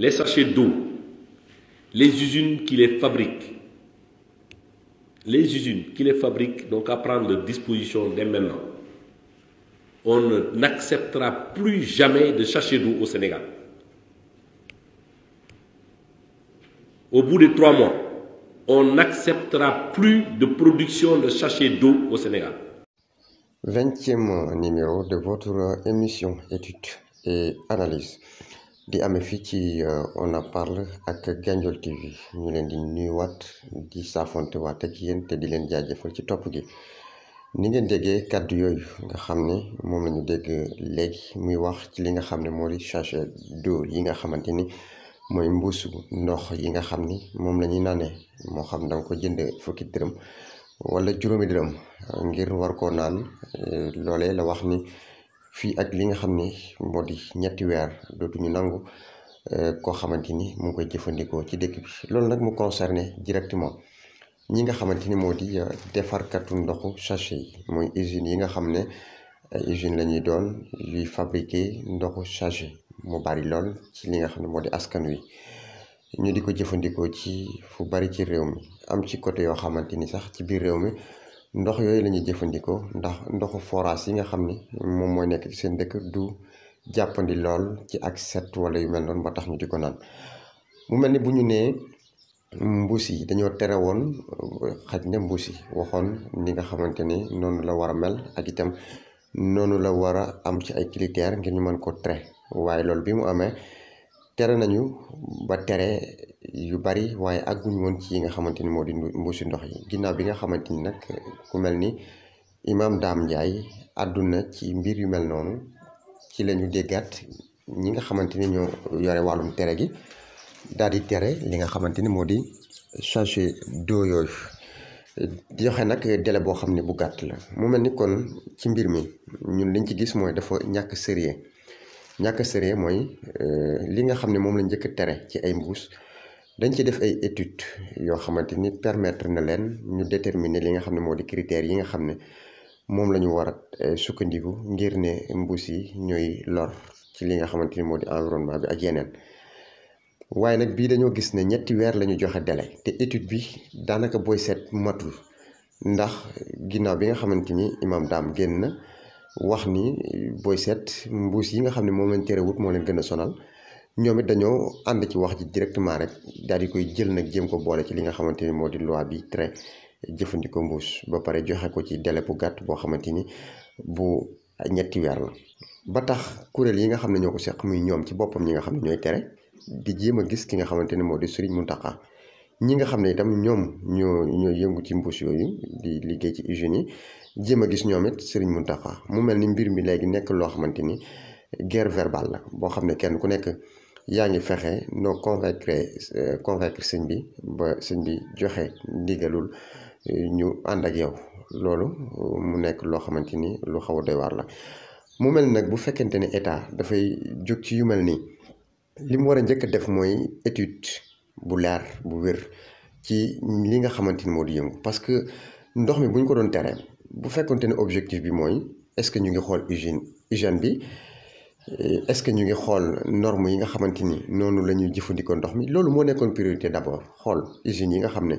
les sachets d'eau, les usines qui les fabriquent, n'ont qu'à prendre disposition dès maintenant. On n'acceptera plus jamais de sachets d'eau au Sénégal. Au bout de 3 mois, on n'acceptera plus de production de sachets d'eau au Sénégal. 20e numéro de votre émission études et analyse di amee fii ci On en parle ak Gandiol TV ñu leen di nuyuwaat di saafonte waat ak yéen te di leen jaajëfal ci topp gi ni ngeen déggee kàddu yooyu nga xam ne moom la ñu dégg léegi muy wax ci li nga xam ne moo di sachet d'eau yi nga xamante ni mooy mbuusu ndox yi nga xam ni moom la ñuy naanee moo xam danga ko jënd fukki dërëm wala juróomi dërëm ngir war koo naan loolee la wax ni fii ak li nga xam ne moo di ñetti weer dootuñu nangu koo xamante ni mu ngi koy jëfandikoo ci dëkk bi loolu nag mu concerné directement ñi nga xamante ni moo di defarkatu ndoxu sachet yi mooy usines yi nga xam ne ay usines la ñuy doon yuy fabriquer ndoxu sachet mu bari lool ci li nga xam ne moo di askan wi ñu di ko jëfandikoo ci fu bari ci réew mi am ci côté yoo xamante ni sax ci biir réew mi ndox yooyu la ñuy jëfandikoo ndax ndoxu forage yi nga xam ni moom mooy nekk ci seen dëkk du jàppandi lool ci ak set wala yu mel noonu ba tax ñu di ko naan mu mel ni bu ñu nee mbuus yi dañoo tere woon xaj na mbuus yi waxoon ni nga xamante ni noonu la war a mel ak itam noonu la war a am ci ay critères ngir ñu mën ko tere waaye loolu bi mu amee tere nañu ba tere yu bari waaye àgguñ woon ci yi nga xamante ni moo di mbuusi ndox yi ginnaaw bi nga xamante ni nag ku mel ni Imam Dame Ndiaye àdduna ci mbir yu mel noonu ci la ñu déggaat ñi nga xamante ni ñoo yore wàllum tere gi daal di tere li nga xamante ni moo di sachet d'eau yooyu di joxe nag délai boo xam ne bu gàtt la mu mel ni kon ci mbir mi ñun liñ ci gis mooy dafa ñàkk sérieux mooy li nga xam ne moom la njëkk a tere ci ay mbuus dañ ci def ay études yoo xamante ni permettre na leen ñu déterminer li nga xam ne moo di critères yi nga xam ne moom la ñu war a sukkandiku ngir ne mbuus yi ñooy lor ci li nga xamante ni moo di environnement bi ak yeneen waaye nag bii dañoo gis ne ñetti weer la ñu joxe délai te étude bi daanaka booy seet matul ndax ginnaaw bi nga xamante ni Imam Dame génn na wax ni booy seet mbuus yi nga xam ne moom lañ terewut moo leen gën a sonal ñoom it dañoo ànd ci wax ji directement rek daal di koy jël nag jéem ko boole ci li nga xamante ni moo di loi bi tere jëfandikoo mbuus ba pare joxe ko ci délai bu gàtt boo xamante ni bu ñetti weer la ba tax kuréel yi nga xam ne ñoo ko seq muy ñoom ci boppam ñi nga xam ne ñooy tere di jéem a gis ki nga xamante ni moo di Serigne Mountakha ñi nga xam ne itam ñoom ñoo yëngu ci mbuus yooyu di liggéey ci usines yi jéem a gis ñoom it Serigne Mountakha mu mel ni mbir mi léegi nekk loo xamante ni guerre verbale la boo xam ne kenn ku nekk yaa ngi fexe noo convaincre sëñ bi ba sëñ bi joxe ndigalul ñu ànd ak yow loolu mu nekk loo xamante ni lu xaw a doy waar la mu mel nag bu fekkente ne état dafay jóg ci yu mel nii li mu war a njëkk a def mooy étude bu leer bu wér ci li nga xamante ni moo di yëngu parce que ndox mi bu ñu ko doon tere bu fekkonte ne objectif bi mooy est-ce que ñu ngi xool hygiène bi est-ce que ñu ngi xool normes yi nga xamante ni noonu la ñuy jëfandikoo ndox mi loolu moo nekkoon priorité d'abord xool usines yi nga xam ne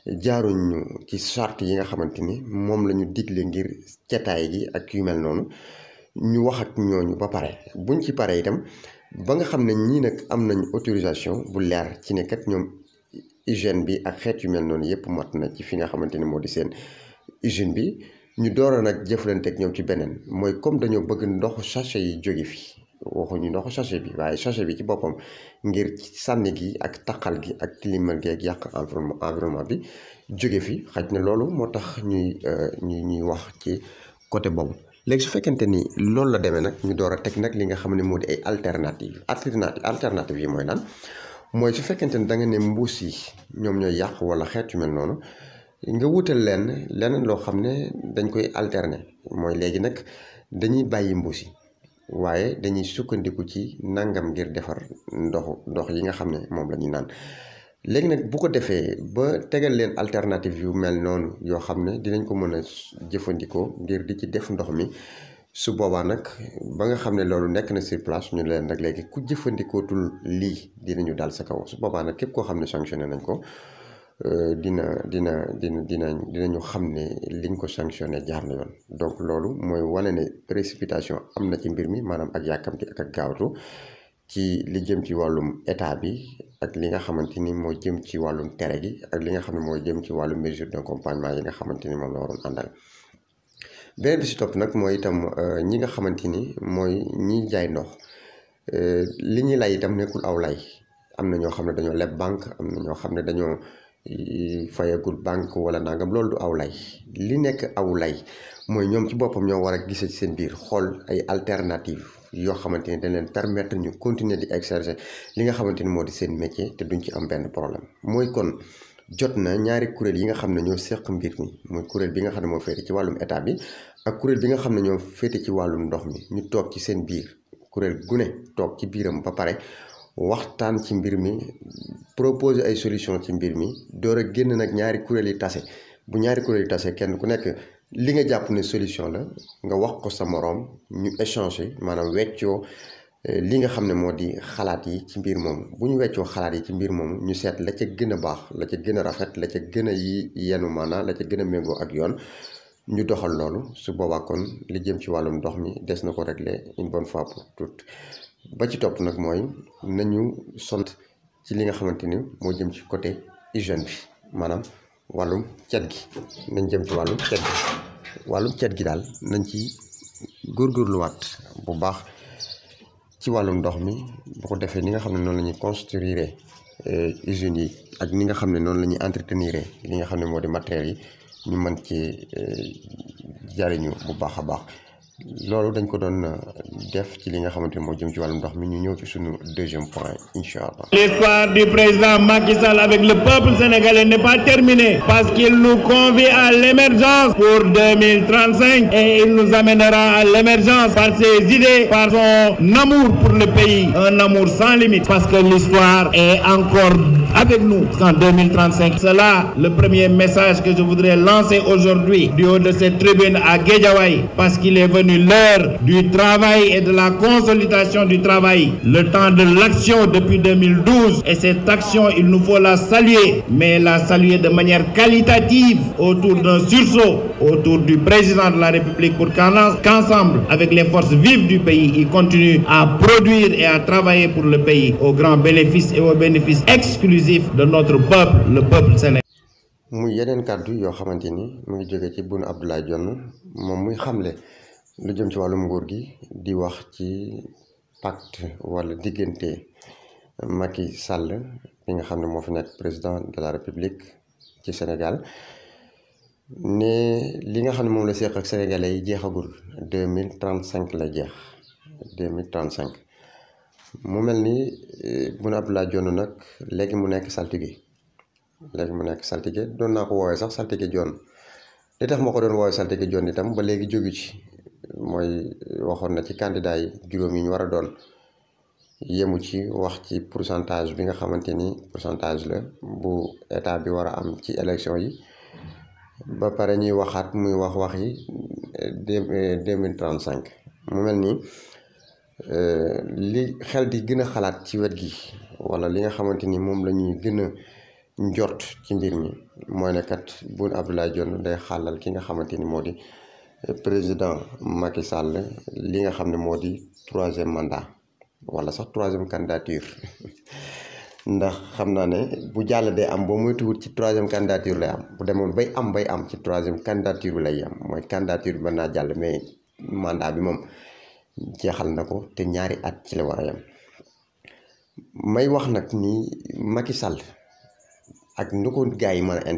jaaruñu ci charte yi nga xamante ni moom la ñu digle ngir cetaay gi ak yu mel noonu ñu wax ak ñooñu ba pare buñ ci pare itam ba nga xam ne ñii nag am nañ autorisation bu leer ci ne kat ñoom hygiène bi ak xeet yu mel noonu yëpp mat na ci fi nga xamante ni moo di seen usine bi ñu door a nag jëflante ak ñoom ci beneen mooy comme dañoo bëgg ndoxu sachet yi jóge fi waxuñu ndoxu sachet bi waaye sachet bi ci boppam ngir sànni gi ak taqal gi ak tilimal gi ak yàq environnement bi jóge fi xaj na loolu moo tax ñuy wax ci côté boobu. léegi su fekkente ni loolu la demee nag ñu door a teg nag li nga xam ne moo di ay alternative yi mooy lan mooy su fekkente ni da nga ne mbuus yi ñoom ñooy yàq wala xeet yu mel noonu nga wutal leneen loo xam ne dañ koy alterner mooy léegi nag dañuy bàyyi mbuus yi waaye dañuy sukkandiku ci nangam ngir defar ndox yi nga xam ne moom la ñuy naan léegi nag bu ko defee ba tegal leen alternative yu mel noonu yoo xam ne dinañ ko mën a jëfandikoo ngir di ci def ndox mi su boobaa nag ba nga xam ne loolu nekk na sur place ñu leen nag léegi ku jëfandikootul lii dinañu dal sa kaw su boobaa nag képp koo xam ne sanctionné nañ ko dinañu xam ne liñ ko sanctionné jaar na yoon. donc loolu mooy wane ne précipitation am na ci mbir mi maanaam ak yàkkamti ak gaawtu ci li jëm ci wàllum état bi ak li nga xamante ni moo jëm ci wàllum tere gi ak li nga xam ne moo jëm ci wàllum mesure d'accompagnement yi nga xamante ni moom la waroon àndal. beneen bi si topp nag mooy itam ñi nga xamante ni mooy ñiy jaay ndox li ñuy lay itam nekkul aw lay. am na ñoo xam ne dañoo leb banque am na ñoo xam ne dañoo fayagul banque wala nangam loolu du aw lay. li nekk aw lay mooy ñoom ci boppam ñoo war a gisee ci seen biir xool ay alternative yoo xamante ni dañ leen permettre ñu continuer di exercer li nga xamante ni moo di seen métier te duñ ci am benn problème. mooy kon jot na ñaari kuréel yi nga xam ne ñoo seq mbir mi mooy kuréel bi nga xam ne moo féete ci wàllum état bi ak kuréel bi nga xam ne ñoo féete ci wàllum ndox mi ñu toog ci seen biir kuréel gu ne toog ci biiram ba pare waxtaan ci mbir mi proposer ay solution ci mbir mi door a génn nag ñaari kuréel yi tase bu ñaari kuréel yi tase kenn ku nekk li nga jàpp ne solution la nga wax ko sa moroom ñu échanger maanaam weccoo li nga xam ne moo di xalaat yi ci mbir moomu bu ñu weccoo xalaat yi ci mbir moomu ñu seet la ca gën a baax la ca gën a rafet la ca gën a yenu maanaa la ca gën a méngoo ak yoon ñu doxal loolu su boobaa kon li jëm ci wàllum ndox mi des na ko régler une bonne fois pour toutes. ba ci topp nag mooy nañu sont ci li nga xamante ni moo jëm ci côté hygiène bi maanaam wàllum cet gi nañ jëm ci wàllum cet gi daal nañ ci góorgóorluwaat bu baax ci wàllum ndox mi bu ko defee ni nga xam ne noonu la ñuy construire usines yi ak ni nga xam ne noonu la ñuy entretenir li nga xam ne moo di matériels yi ñu mën ci jariñu bu baax a baax. loolu dañ ko doon def ci li nga xamante ni moo jëm ci wàllum ndox mi ñu ñëw ci sunu deuxième point incha allah. L'histoire du président Macky Sall avec le peuple sénégalais n'est pas terminée parce qu'il nous convie à l'émergence pour 2035 et il nous amènera à l'émergence par ses idées, par son amour pour le pays, un amour sans limite parce que l'histoire est encore avec nous en 2035. C'est là le premier message que je voudrais lancer aujourd'hui du haut de cette tribune à Guédiawaye parce qu'il est venu l'heure du travail et de la consolidation du travail, le temps de l'action depuis 2012 et cette action il nous faut la saluer, mais la saluer de manière qualitative autour d'un sursaut autour du président de la République pour qu'ensemble avec les forces vives du pays il continue à produire et à travailler pour le pays au grand bénéfice et au bénéfice exclusif de notre peuple, le peuple sénégalais. muy yeneen kàddu yoo xamante ni mu ngi jóge ci Boun Abdallah Dionne moom muy xamle lu jëm ci wàllum nguur gi di wax ci pacte wala diggante Macky Sall bi nga xam ne moo fi nekk président de la République ci Sénégal ne li nga xam ne moom la seq ak sénégalais yi jeexagul 2035 la jeex 2035 mu mel ni Boun Abdallah Dionne nag léegi mu nekk saltige doon naa ko woowee sax saltige Dionne li tax ma ko doon woowee saltige Dionne itam ba léegi jógu ci mooy waxoon na ci candidat yi juróom yi ñu war a doon yemu ci wax ci pourcentage bi nga xamante ni pourcentage la bu état bi war a am ci élection yi ba pare ñuy waxaat muy wax yi 2035 mu mel ni li xel di gën a xalaat ci wet gi wala li nga xamante ni moom la ñuy gën a njort ci mbir mi mooy ne kat Boun Abdallah Dionne day xàllal ki nga xamante ni moo di président Macky Sall li nga xam ne moo di troisième mandat wala sax troisième candidature ndax xam naa ne bu jàll day am boo muy tuwut ci troisième candidature lay am bu demoon bay am ci troisième candidature bi lay am mooy candidature bi mën naa jàll mais mandat bi moom jeexal na ko te ñaari at ci la war a yem may wax nag ni Macky Sall ak nu ko gars yi mën a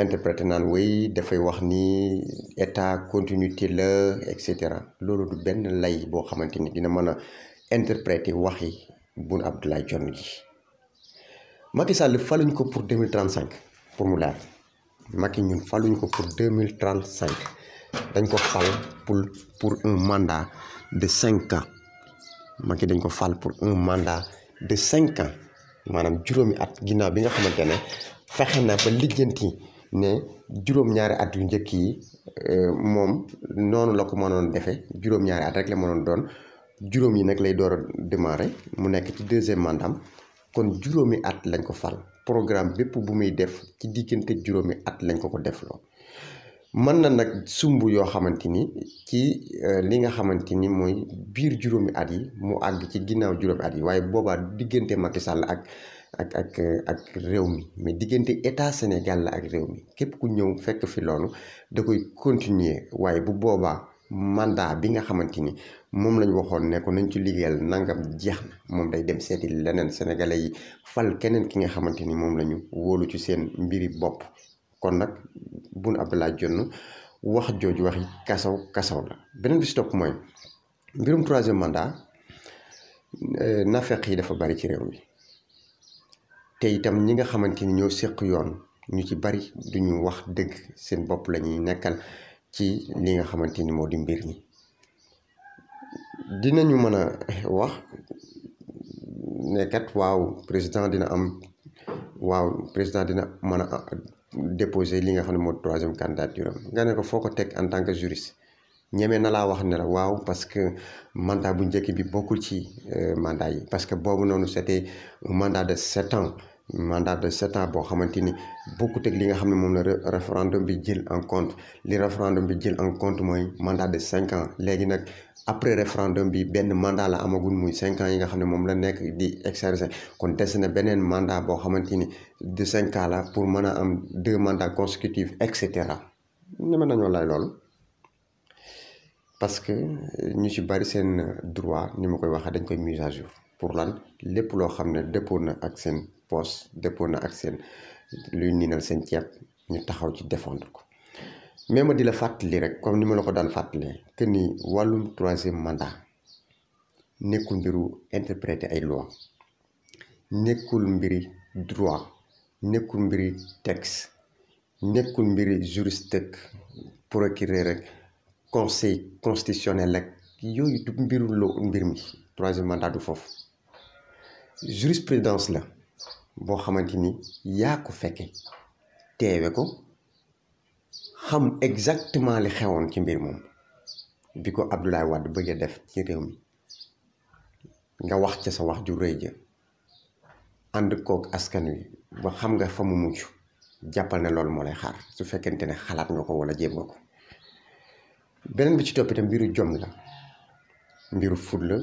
interpréter naan way dafay wax ni état continuité la et cetera loolu du benn lay boo xamante ni dina mën a interpréter waxi Boun Abdallah Dionne gi Macky Sall faluñ ko pour 2035 pour mu leer Macky ñun faluñ ko pour 2035 dañ ko fal pour un mandat de 5 ans Macky dañ ko fal pour un mandat de 5 ans maanaam juróomi at ginnaaw bi nga xamante ne fexe na ba lijjanti ne juróom-ñaari at yu njëkk yi moom noonu la ko mënoon defee juróom-ñaari at rek la mënoon doon juróom yi nag lay door a démarrer mu nekk ci deuxième mandat kon juróomi at lañ ko fal programme bépp bu muy def ci diggante juróomi at lañ ko defloo mën na nag sumb yoo xamante ni ci li nga xamante ni mooy biir juróomi at yi mu àgg ci ginnaaw juróomi at yi waaye boobaa diggante Macky Sall ak réew mi mais diggante état Sénégal la ak réew mi képp ku ñëw fekk fi loolu da koy continuer waaye bu boobaa mandat bi nga xamante ni moom lañ waxoon ne ko nañ ci liggéeyal nangam jeex na moom day dem seeti leneen sénégalais yi fal keneen ki nga xamante ni moom la ñu wóolu ci seen mbiri bopp kon nag Boun Abdallah Dionne wax jooju waxi kasaw la beneen bi si topp mooy mbirum troisième mandat nafeq yi dafa bari ci réew mi te itam ñi nga xamante ni ñoo séq yoon ñu ci bari duñu wax dëgg seen bopp la ñuy nekkal ci li nga xamante ni moo di mbir mi dinañu mën a wax ne kat président dina mën a déposer li nga xam ne moo troisième candidature am nga ne ko foo ko teg en tant que juriste ñeme na laa wax ne la parce que mandat bu njëkk bi bokkul ci mandat yi parce que boobu noonu c'était un mandat de 7 ans boo xamante ni bokkut ak li nga xam ne moom la référendum bi jël en compte li référendum bi jël en compte mooy mandat de 5 ans léegi nag après référendum bi benn mandat la amagul muy 5 ans yi nga xam ne moom la nekk di exercer kon des na beneen mandat boo xamante ni de 5 ans la pour mën a am 2 mandats consécutifs et cetera ñeme nañoo lay loolu parce que ñu ci bari seen droit ni ma koy waxee dañ koy mise à jour pour lan lépp loo xam ne dëppoo na ak seen poste dëppoo na ak seen luy niinal seen ceeb ñu taxaw ci défendre ko mais ma di la fàttali rek comme ni ma la ko daan fàttalee que ni wàllum troisième mandat nekkul mbiru interpréter ay loi nekkul mbiri droit nekkul mbiri texte nekkul mbiri juriste ak procureur rek conseil constitutionnel ak yooyu du mbir mi troisième mandat du foofu jurisprudence la boo xamante ni yaa ko fekke teewe ko xam exactement li xewoon ci mbir moom bi ko Abdoulaye Wade bëggee def ci réew mi nga wax ca sa wax ju rëy ja ànd kook askan wi ba xam nga fa mu mujj jàppal ne loolu moo lay xaar su fekkente ne xalaat nga ko wala jéem nga ko beneen bi ci topp itam mbiru jom la mbiru fulla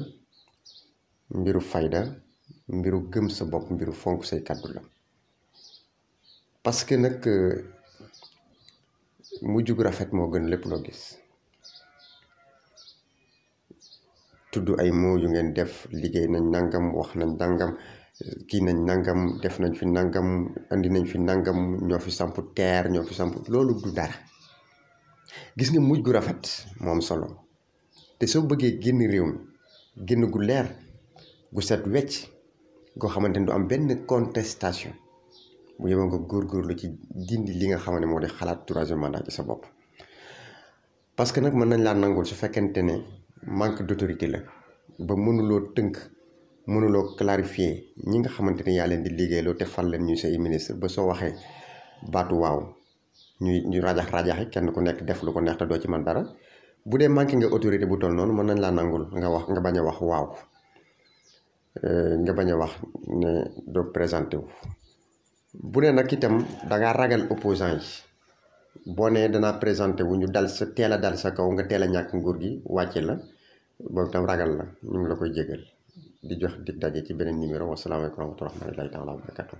mbiru fayda mbiru gëm sa bopp mbiru fonk say kàddu la parce que nag mujj gu rafet moo gën lépp loo gis tudd ay moo yu ngeen def liggéey nañ nangam wax nañ nangam kii nañ nangam def nañ fi nangam andi nañ fi nangam ñoo fi samp teer ñoo fi samp loolu du dara gis nga mujj gu rafet moom solo te soo bëggee génn réew mi génn gu leer gu set wecc goo xamante ni du am benn contestation bu yeboo nga góorgóorlu ci dindi li nga xam ne moo di xalaat troisième mandat ci sa bopp parce que nag mën nañ laa nangul su fekkente ne manque d'autorité la ba mënuloo tënk mënuloo clarifier ñi nga xamante ne yaa leen di liggéeyloo te fal leen ñuy say ministre ba soo waxee baatu waaw ñu rajax-rajaxi kenn ku nekk def lu ko neex te doo ci man dara bu dee manqué nga autorité bu toll noonu mën nañ laa nangul nga bañ a wax waaw nga bañ a wax ne doo présenté wu bu dee nag itam dangaa ragal opposant yi boo nee danaa présenté wu ñu teel a dal sa kaw nga teel a ñàkk nguur gi wàcce la boobu itam ragal la ñu ngi la koy jégal di jox dig daje ci beneen numéro wasalaamaaleykum wa rahmatullahi taala wa barakatuh